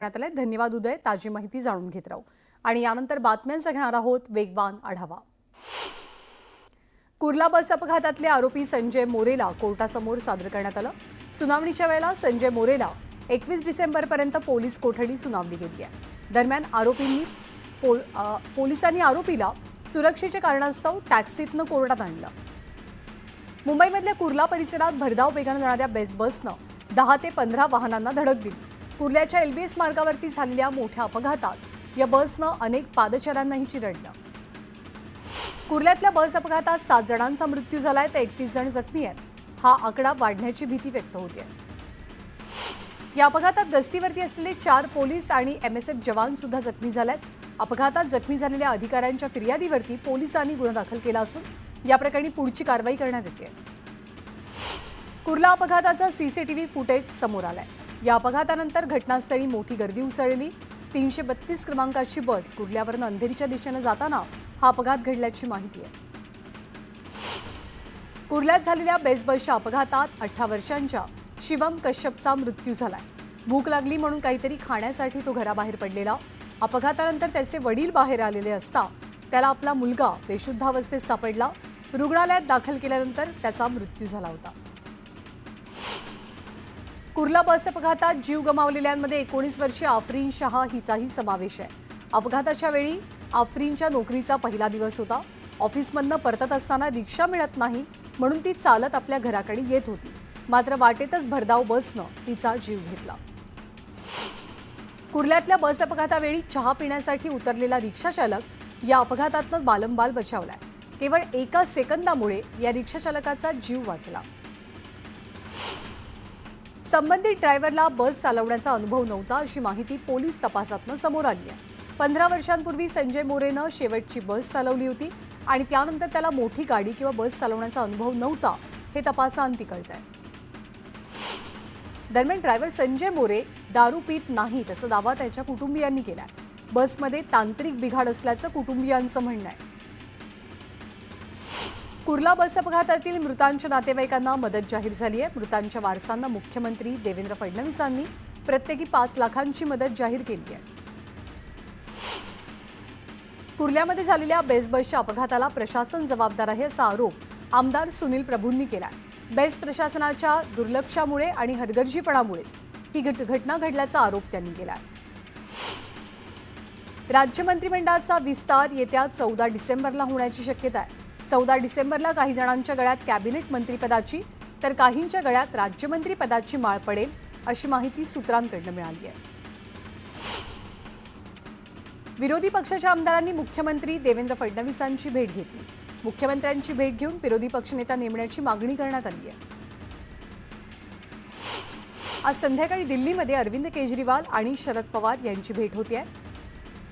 धन्यवाद उदय. ताजी माहिती जाणून घेत राहू आणि यानंतर बातम्यांचा घेणार आहोत वेगवान आढावा. कुर्ला बस अपघातातले आरोपी संजय मोरेला कोर्टासमोर सादर करण्यात आलं. सुनावणीच्या वेळेला संजय मोरेला 21 डिसेंबरपर्यंत पोलीस कोठडी सुनावली गेली आहे. दरम्यान पोलिसांनी आरोपीला सुरक्षेच्या कारणास्तव टॅक्सीतनं कोर्टात आणलं. मुंबईमधल्या कुर्ला परिसरात भरधाव वेगानं जाणाऱ्या बसनं 10 ते 15 वाहनांना धडक दिली. कुर्ल्याच्या LBS मार्गावरती झालेल्या मोठ्या अपघातात या बसनं अनेक पादचाऱ्यांनाही चिरडलं. कुर्ल्यातल्या बस अपघातात 7 जणांचा मृत्यू झालाय तर 31 जण जखमी आहेत. हा आकडा वाढण्याची भीती व्यक्त होते. या अपघातात गस्तीवरती असलेले 4 पोलीस आणि MSF जवान सुद्धा जखमी झालेत. अपघातात जखमी झालेल्या अधिकाऱ्यांच्या फिर्यादीवरती पोलिसांनी गुन्हा दाखल केला असून या प्रकरणी पुढची कारवाई करण्यात येते. कुर्ला अपघाताचा CCTV फुटेज समोर आलाय. या अपघातानंतर घटनास्थळी मोठी गर्दी उसळली. 332 क्रमांकाची बस कुर्ल्यावरून अंधेरीच्या दिशेने जाताना हा अपघात घडल्याची माहिती आहे. कुर्ल्यात झालेल्या बसच्या अपघातात 18 वर्षांच्या शिवम कश्यपचा मृत्यू झालाय. भूक लागली म्हणून काहीतरी खाण्यासाठी तो घराबाहेर पडलेला. अपघातानंतर त्याचे वडील बाहेर आलेले असता त्याला आपला मुलगा बेशुद्धावस्थेत सापडला. रुग्णालयात दाखल केल्यानंतर त्याचा मृत्यू झाला होता. कुर्ला बस अपघातात जीव गमावलेल्यांमध्ये 19 वर्षीय आफरीन शाह हिचाही समावेश आहे. अपघाताच्या वेळी आफरीनच्या नोकरीचा पहिला दिवस होता. ऑफिसमधनं परतत असताना रिक्षा मिळत नाही म्हणून ती चालत आपल्या घराकडे येत होती. मात्र वाटेतच भरधाव बसनं तिचा जीव घेतला. कुर्ल्यातल्या बस अपघातावेळी चहा पिण्यासाठी उतरलेला रिक्षाचालक या अपघातातनं बालंबाल बचावलाय. केवळ 1 सेकंदामुळे या रिक्षाचालकाचा जीव वाचला. संबंधित ड्रायव्हरला बस चालवण्याचा अनुभव नव्हता अशी माहिती पोलीस तपासातनं समोर आली आहे. 15 वर्षांपूर्वी संजय मोरेनं शेवटची बस चालवली होती आणि त्यानंतर त्याला मोठी गाडी किंवा बस चालवण्याचा अनुभव नव्हता हे तपासाअंती कळतंय. दरम्यान ड्रायव्हर संजय मोरे दारू पीत नाहीत असा दावा त्याच्या कुटुंबियांनी केलाय. बसमध्ये तांत्रिक बिघाड असल्याचं कुटुंबियांचं म्हणणं आहे. कुर्ला बस अपघातातील मृतांच्या नातेवाईकांना मदत जाहीर झाली आहे. मृतांच्या वारसांना मुख्यमंत्री देवेंद्र फडणवीसांनी प्रत्येकी 5 लाखांची मदत जाहीर केली आहे. कुर्ल्यामध्ये झालेल्या बसच्या अपघाताला प्रशासन जबाबदार आहे असा आरोप आमदार सुनील प्रभूंनी केलाय. बेस्ट प्रशासनाच्या दुर्लक्षामुळे आणि हलगर्जीपणामुळेच ही घटना घडल्याचा आरोप त्यांनी केलाय. राज्य मंत्रिमंडळाचा विस्तार येत्या 14 डिसेंबरला होण्याची शक्यता आहे. 14 डिसेंबरला काही जणांच्या गळ्यात कॅबिनेट मंत्रिपदाची तर काहींच्या गळ्यात राज्यमंत्री पदाची माळ पडेल अशी माहिती सूत्रांकडून मिळाली आहे. विरोधी पक्षाच्या आमदारांनी मुख्यमंत्री देवेंद्र फडणवीसांची भेट घेतली. मुख्यमंत्र्यांची भेट घेऊन विरोधी पक्षनेता नेमण्याची मागणी करण्यात आली आहे. आज संध्याकाळी दिल्लीमध्ये अरविंद केजरीवाल आणि शरद पवार यांची भेट होती आहे.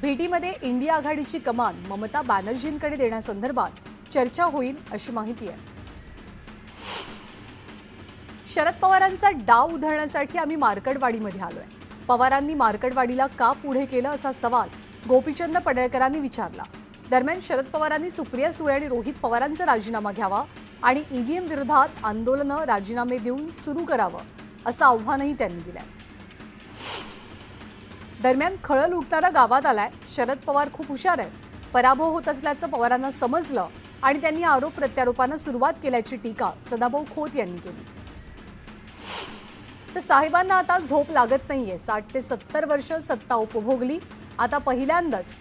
भेटीमध्ये इंडिया आघाडीची कमान ममता बॅनर्जींकडे देण्यासंदर्भात चर्चा होईल अशी माहिती आहे. शरद पवारांचा डाव उधळण्यासाठी आम्ही मार्कडवाडीमध्ये आलोय. पवारांनी मार्कडवाडीला का पुढे केलं असा सवाल गोपीचंद पडळकरांनी विचारला. दरम्यान शरद पवारांनी सुप्रिया सुळे आणि रोहित पवारांचा राजीनामा घ्यावा आणि EVM विरोधात आंदोलनं राजीनामे देऊन सुरू करावं असं आव्हानही त्यांनी दिलंय. दरम्यान खळल उठणारा गावात आलाय. शरद पवार खूप हुशार आहेत. पराभव होत असल्याचं पवारांना समजलं आणि त्यांनी आरोप प्रत्यारोपांना सुरुवात केल्याची टीका सदाभाऊ खोत यांनी केली. तर साहेबांना आता झोप लागत नाहीये. 60 ते 70 वर्ष सत्ता उपभोगली. आता पहिल्यांदाच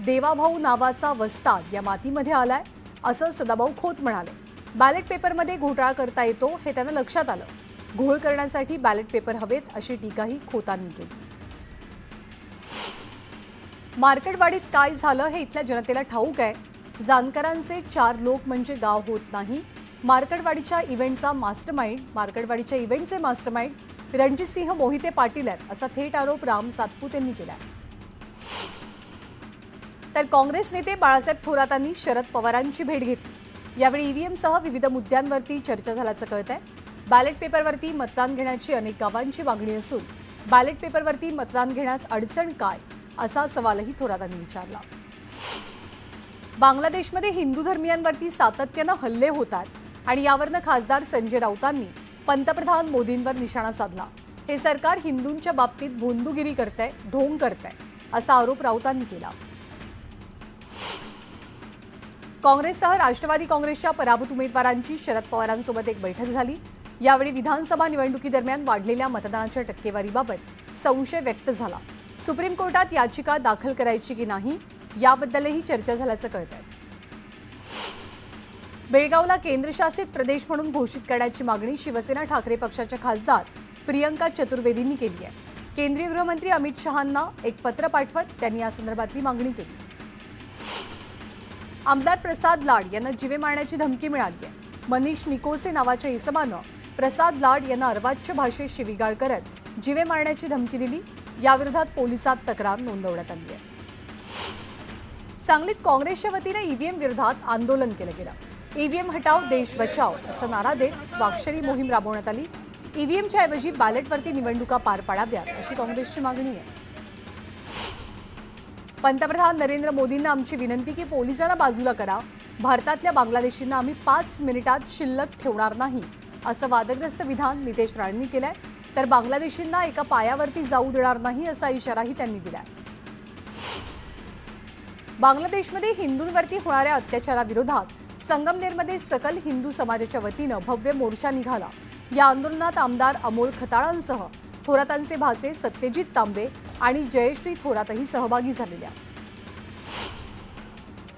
देवाभाऊ नावाचा वस्ताद या मातीमध्ये आलाय असं सदाभाऊ खोत म्हणाले. बॅलेट पेपरमध्ये घोटाळा करता येतो हे त्यांना लक्षात आलं. घोळ करण्यासाठी बॅलेट पेपर हवेत अशी टीकाही खोतांनी केली. मार्कडवाडीत काय झालं हे इथल्या जनतेला ठाऊक आहे. जानकरांचे 4 लोक म्हणजे गाव होत नाही. मार्कडवाडीच्या इव्हेंटचे मास्टरमाइंड रणजितसिंह मोहिते पाटील आहेत असा थेट आरोप राम सातपुत यांनी केला. तर काँग्रेस नेते बाळासाहेब थोरातांनी शरद पवारांची भेट घेतली. यावेळी EVM सह विविध मुद्द्यांवरती चर्चा झाल्याचं कळतंय. बॅलेट पेपरवरती मतदान घेण्याची अनेक गावांची मागणी असून बॅलेट पेपरवरती मतदान घेण्यास अडचण काय असा सवालही थोरातांनी विचारला. बांगलादेशमध्ये हिंदू धर्मीयांवरती सातत्यानं हल्ले होतात आणि यावरनं खासदार संजय राऊतांनी पंतप्रधान मोदींवर निशाणा साधला. हे सरकार हिंदूंच्या बाबतीत भोंदूगिरी करतंय, ढोंग करतंय, असा आरोप राऊतांनी केला. काँग्रेससह राष्ट्रवादी काँग्रेसच्या पराभूत उमेदवारांची शरद पवारांसोबत एक बैठक झाली. यावेळी विधानसभा निवडणुकीदरम्यान वाढलेल्या मतदानाच्या टक्केवारीबाबत संशय व्यक्त झाला. सुप्रीम कोर्टात याचिका दाखल करायची की नाही याबद्दलही चर्चा झाल्याचं कळतंय. बेळगावला केंद्रशासित प्रदेश म्हणून घोषित करण्याची मागणी शिवसेना ठाकरे पक्षाच्या खासदार प्रियंका चतुर्वेदींनी केली आहे. केंद्रीय गृहमंत्री अमित शहांना एक पत्र पाठवत त्यांनी या संदर्भातली मागणी केली. आमदार प्रसाद लाड यांना जीवे मारण्याची धमकी मिळाली आहे. मनीष निकोसे नावाच्या इसमानं प्रसाद लाड यांना अर्वाच्य भाषेत शिवीगाळ करत जीवे मारण्याची धमकी दिली. याविरोधात पोलिसात तक्रार नोंदवण्यात आली आहे. सांगलीत काँग्रेसच्या वतीने ईव्हीएम विरोधात आंदोलन केलं गेलं. ईव्हीएम हटाव देश बचाव असा नारा देत स्वाक्षरी मोहीम राबवण्यात आली. ईव्हीएमच्या ऐवजी बॅलेटवरती निवडणुका पार पाडाव्यात अशी काँग्रेसची मागणी आहे. पंतप्रधान नरेंद्र मोदींना आमची विनंती की पोलिसांना बाजूला करा. भारतातल्या बांगलादेशींना आम्ही 5 मिनिटात शिल्लक ठेवणार नाही असं वादग्रस्त विधान नितेश राणेंनी केलंय. तर बांगलादेशींना एका पायावरती जाऊ देणार नाही असा इशाराही त्यांनी दिलाय. बांगलादेशमध्ये हिंदूंवरती होणाऱ्या अत्याचाराविरोधात संगमनेरमध्ये सकल हिंदू समाजाच्या वतीनं भव्य मोर्चा निघाला. या आंदोलनात आमदार अमोल खताळांसह थोरातांचे भाचे सत्यजित तांबे आणि जयश्री थोरातही सहभागी झालेल्या.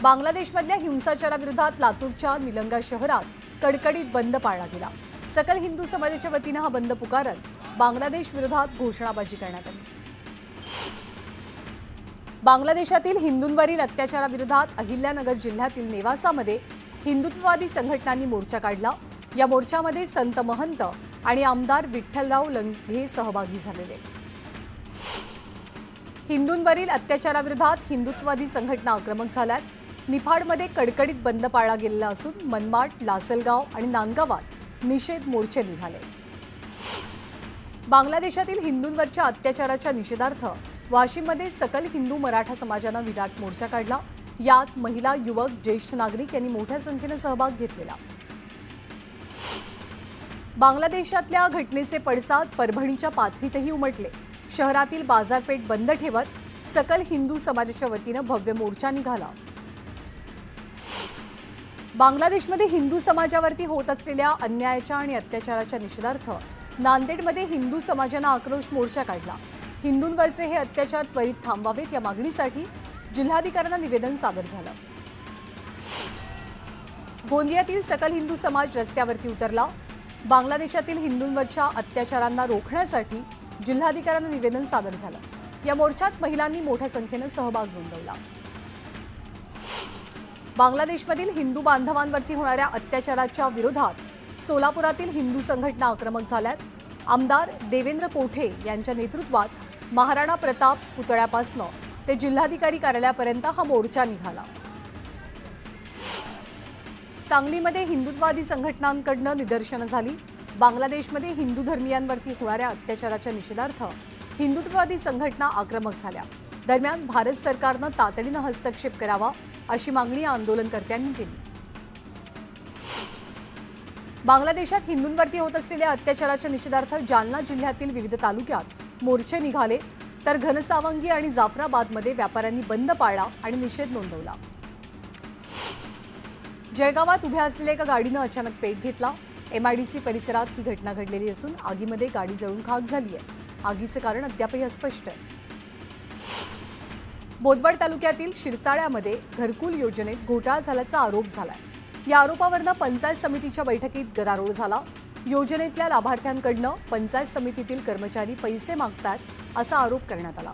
बांगलादेशमधल्या हिंसाचाराविरोधात लातूरच्या निलंगा शहरात कडकडीत बंद पाळला गेला. सकल हिंदू समाजाच्या वतीनं हा बंद पुकारत बांगलादेश विरोधात घोषणाबाजी करण्यात आली. बांगलादेशातील हिंदूंवरील अत्याचाराविरोधात अहिल्यानगर जिल्ह्यातील नेवासामध्ये हिंदुत्ववादी संघटनांनी मोर्चा काढला. या मोर्चामध्ये संत महंत आणि आमदार विठ्ठलराव लंघे सहभागी झालेले. हिंदूंवरील अत्याचाराविरोधात हिंदुत्ववादी संघटना आक्रमक झाल्यात. निफाडमध्ये कडकडीत बंद पाळला गेलेला असून मनमाड, लासलगाव आणि नांदगावात निषेध मोर्चे निघाले. बांगलादेशातील हिंदूंवरच्या अत्याचाराच्या निषेधार्थ वाशिममध्ये सकल हिंदू मराठा समाजानं विराट मोर्चा काढला. यात महिला, युवक, ज्येष्ठ नागरिक यांनी मोठ्या संख्येनं सहभाग घेतलेला. बांगलादेशातल्या घटनेचे पडसाद परभणीच्या पाथरीतही उमटले. शहरातील बाजारपेठ बंद ठेवत सकल हिंदू समाजाच्या वतीनं भव्य मोर्चा निघाला. बांगलादेशमध्ये हिंदू समाजावरती होत असलेल्या अन्यायाच्या आणि अत्याचाराच्या निषेधार्थ नांदेडमध्ये हिंदू समाजानं आक्रोश मोर्चा काढला. हिंदूंवरचे हे अत्याचार त्वरित थांबवावेत या मागणीसाठी जिल्हाधिकाऱ्यांना निवेदन सादर झालं. गोंदियातील सकल हिंदू समाज रस्त्यावरती उतरला. बांगलादेशातील हिंदूंवरच्या अत्याचारांना रोखण्यासाठी जिल्हाधिकाऱ्यांना निवेदन सादर झालं. या मोर्चात महिलांनी मोठ्या संख्येनं सहभाग नोंदवला. बांगलादेशमधील हिंदू बांधवांवरती होणाऱ्या अत्याचाराच्या विरोधात सोलापुरातील हिंदू संघटना आक्रमक झाल्यात. आमदार देवेंद्र कोठे यांच्या नेतृत्वात महाराणा प्रताप पुतळ्यापासून ते जिल्हाधिकारी कार्यालयापर्यंत हा मोर्चा निघाला. सांगलीमध्ये हिंदुत्ववादी संघटनांकडून निदर्शनं झाली. बांगलादेशमध्ये हिंदू धर्मीयांवरती होणाऱ्या अत्याचाराच्या निषेधार्थ हिंदुत्ववादी संघटना आक्रमक झाल्या. दरम्यान भारत सरकारनं तातडीनं हस्तक्षेप करावा अशी मागणी आंदोलनकर्त्यांनी केली. बांगलादेशात हिंदूंवरती होत असलेल्या अत्याचाराच्या निषेधार्थ जालना जिल्ह्यातील विविध तालुक्यात मोर्चे निघाले. तर घनसावंगी आणि जाफराबादमध्ये व्यापाऱ्यांनी बंद पाळला आणि निषेध नोंदवला. जळगावात उभ्या असलेल्या एका गाडीनं अचानक पेट घेतला. MIDC परिसरात ही घटना घडलेली असून आगीमध्ये गाडी जळून खाक झाली आहे. आगीचं कारण अद्यापही अस्पष्ट आहे. बोदवड तालुक्यातील शिरसाळ्यामध्ये घरकुल योजनेत घोटाळा झाल्याचा आरोप झालाय. या आरोपावरनं पंचायत समितीच्या बैठकीत गदारोळ झाला. योजनेतल्या लाभार्थ्यांकडनं पंचायत समितीतील कर्मचारी पैसे मागतात असा आरोप करण्यात आला.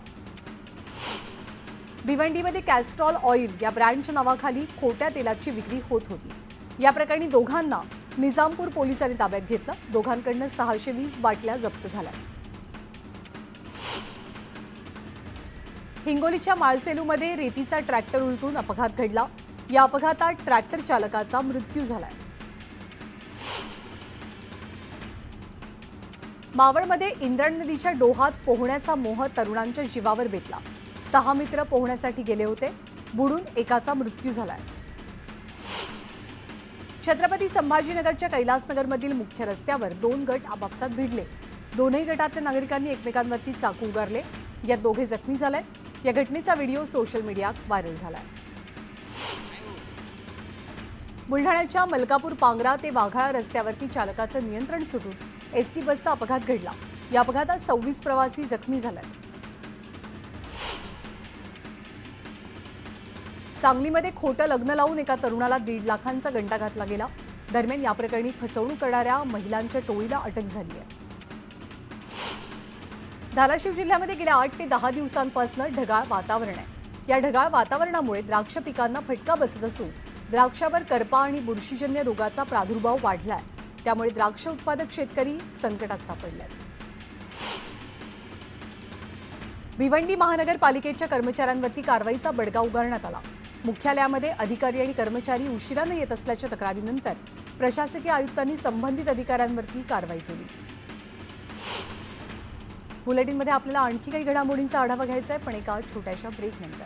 भिवंडीमध्ये कॅस्ट्रॉल ऑइल या ब्रँडच्या नावाखाली खोट्या तेलाची विक्री होत होती. या प्रकरणी दोघांना निजामपूर पोलिसांनी ताब्यात घेतलं. दोघांकडनं 620 बाटल्या जप्त झाल्या. हिंगोलीच्या माळसेलूमध्ये रेतीचा ट्रॅक्टर उलटून अपघात घडला. या अपघातात ट्रॅक्टर चालकाचा मृत्यू झालाय. मावळमध्ये इंद्रायणी नदीच्या डोहात पोहण्याचा मोह तरुणांच्या जीवावर बेतला. 6 मित्र पोहण्यासाठी गेले होते. बुडून एकाचा मृत्यू झालाय. छत्रपती संभाजीनगरच्या कैलासनगरमधील मुख्य रस्त्यावर 2 गट आपापसात भिडले. दोन्ही गटातल्या नागरिकांनी एकमेकांवरती चाकू उगारले. यात दोघे जखमी झाले. या घटनेचा व्हिडिओ सोशल मीडियात व्हायरल झालाय. बुलढाण्याच्या मलकापूर पांगरा ते वाघाळा रस्त्यावरती चालकाचं नियंत्रण सुटून एसटी बसचा अपघात घडला. या अपघातात 26 प्रवासी जखमी झालेत. सांगलीमध्ये खोटं लग्न लावून एका तरुणाला 1.5 लाखांचा गंडा घातला गेला. दरम्यान या प्रकरणी फसवणूक करणाऱ्या महिलांच्या टोळीला अटक झाली आहे. धाराशिव जिल्ह्यामध्ये गेल्या 8 ते 10 दिवसांपासून ढगाळ वातावरण आहे. या ढगाळ वातावरणामुळे द्राक्ष पिकांना फटका बसत असून द्राक्षावर करपा आणि बुरशीजन्य रोगाचा प्रादुर्भाव वाढलाय. त्यामुळे द्राक्ष उत्पादक शेतकरी संकटात सापडलेत. भिवंडी महानगरपालिकेच्या कर्मचाऱ्यांवरती कारवाईचा बडगा उगारण्यात आला. मुख्यालयामध्ये अधिकारी आणि कर्मचारी उशिराने येत असल्याच्या तक्रारीनंतर प्रशासकीय आयुक्तांनी संबंधित अधिकाऱ्यांवरती कारवाई केली. बुलेटिनमध्ये आपल्याला आणखी काही घडामोडींचा आढावा घ्यायचा आहे, पण एका छोट्याशा ब्रेकनंतर.